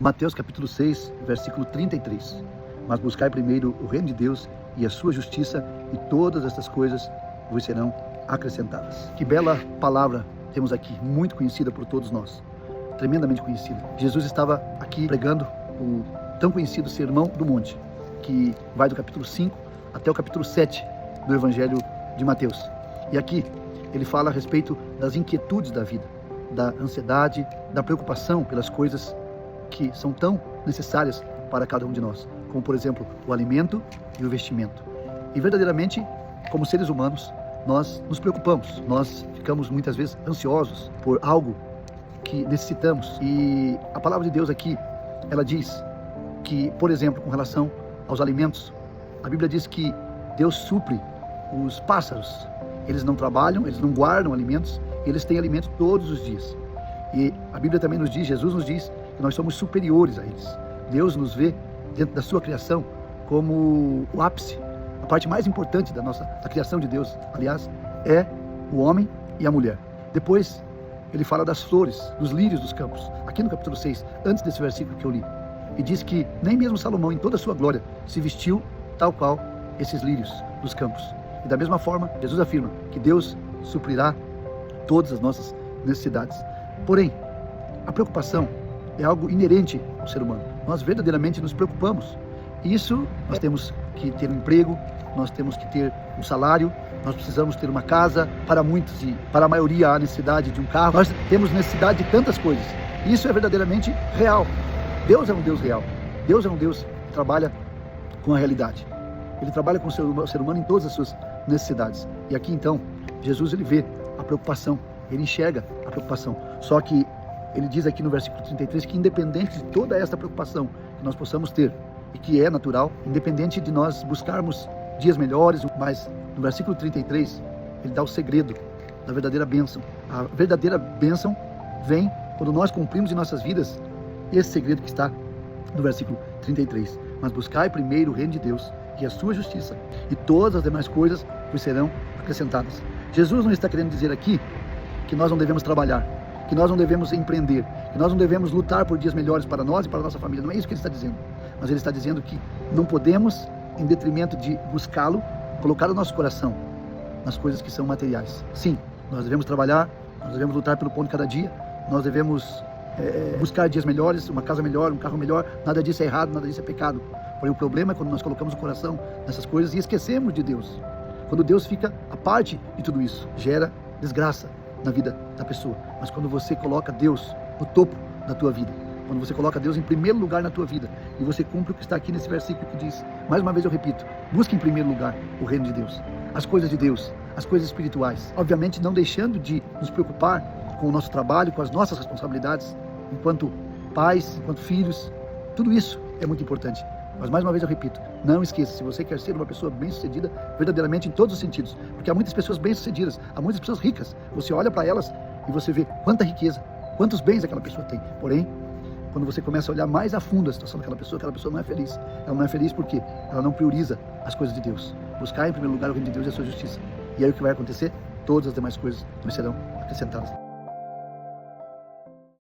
Mateus capítulo 6, versículo 33. Mas buscai primeiro o reino de Deus e a sua justiça, e todas estas coisas vos serão acrescentadas. Que bela palavra temos aqui, muito conhecida por todos nós, tremendamente conhecida. Jesus estava aqui pregando o tão conhecido Sermão do Monte, que vai do capítulo 5 até o capítulo 7 do Evangelho de Mateus. E aqui ele fala a respeito das inquietudes da vida, da ansiedade, da preocupação pelas coisas que são tão necessárias para cada um de nós, como por exemplo o alimento e o vestimento. E verdadeiramente, como seres humanos, nós nos preocupamos, nós ficamos muitas vezes ansiosos por algo que necessitamos. E a palavra de Deus aqui, ela diz que, por exemplo, com relação aos alimentos, a Bíblia diz que Deus supre os pássaros. Eles não trabalham, eles não guardam alimentos, eles têm alimento todos os dias. E a Bíblia também nos diz, Jesus nos diz, que nós somos superiores a eles. Deus nos vê dentro da sua criação como o ápice, a parte mais importante da criação de Deus, aliás, é o homem e a mulher. Depois ele fala das flores, dos lírios dos campos, aqui no capítulo 6, antes desse versículo que eu li, e diz que nem mesmo Salomão, em toda a sua glória, se vestiu tal qual esses lírios dos campos. E da mesma forma, Jesus afirma que Deus suprirá todas as nossas necessidades. Porém, a preocupação é algo inerente ao ser humano. Nós verdadeiramente nos preocupamos. E isso, nós temos que ter um emprego, nós temos que ter um salário, nós precisamos ter uma casa. Para muitos e para a maioria há necessidade de um carro. Nós temos necessidade de tantas coisas. E isso é verdadeiramente real. Deus é um Deus real. Deus é um Deus que trabalha com a realidade. Ele trabalha com o ser humano em todas as suas necessidades. E aqui então, Jesus ele vê a preocupação, ele enxerga a preocupação. Só que ele diz aqui no versículo 33 que independente de toda esta preocupação que nós possamos ter, e que é natural, independente de nós buscarmos dias melhores, mas no versículo 33 ele dá o segredo da verdadeira bênção. A verdadeira bênção vem quando nós cumprimos em nossas vidas esse segredo que está no versículo 33. Mas buscai primeiro o reino de Deus e a sua justiça, e todas as demais coisas vos serão acrescentadas. Jesus não está querendo dizer aqui que nós não devemos trabalhar, que nós não devemos empreender, que nós não devemos lutar por dias melhores para nós e para a nossa família. Não é isso que ele está dizendo. Mas ele está dizendo que não podemos, em detrimento de buscá-lo, colocar o nosso coração nas coisas que são materiais. Sim, nós devemos trabalhar, nós devemos lutar pelo pão de cada dia, nós devemos buscar dias melhores, uma casa melhor, um carro melhor. Nada disso é errado, nada disso é pecado. Porém, o problema é quando nós colocamos o coração nessas coisas e esquecemos de Deus. Quando Deus fica à parte de tudo isso, gera desgraça na vida da pessoa. Mas quando você coloca Deus no topo da tua vida, quando você coloca Deus em primeiro lugar na tua vida, e você cumpre o que está aqui nesse versículo que diz, mais uma vez eu repito, busque em primeiro lugar o reino de Deus, as coisas de Deus, as coisas espirituais, obviamente não deixando de nos preocupar com o nosso trabalho, com as nossas responsabilidades, enquanto pais, enquanto filhos. Tudo isso é muito importante. Mas mais uma vez eu repito, não esqueça, se você quer ser uma pessoa bem-sucedida, verdadeiramente em todos os sentidos, porque há muitas pessoas bem-sucedidas, há muitas pessoas ricas, você olha para elas e você vê quanta riqueza, quantos bens aquela pessoa tem. Porém, quando você começa a olhar mais a fundo a situação daquela pessoa não é feliz. Ela não é feliz porque ela não prioriza as coisas de Deus. Buscar em primeiro lugar o reino de Deus e a sua justiça. E aí o que vai acontecer? Todas as demais coisas nos serão acrescentadas.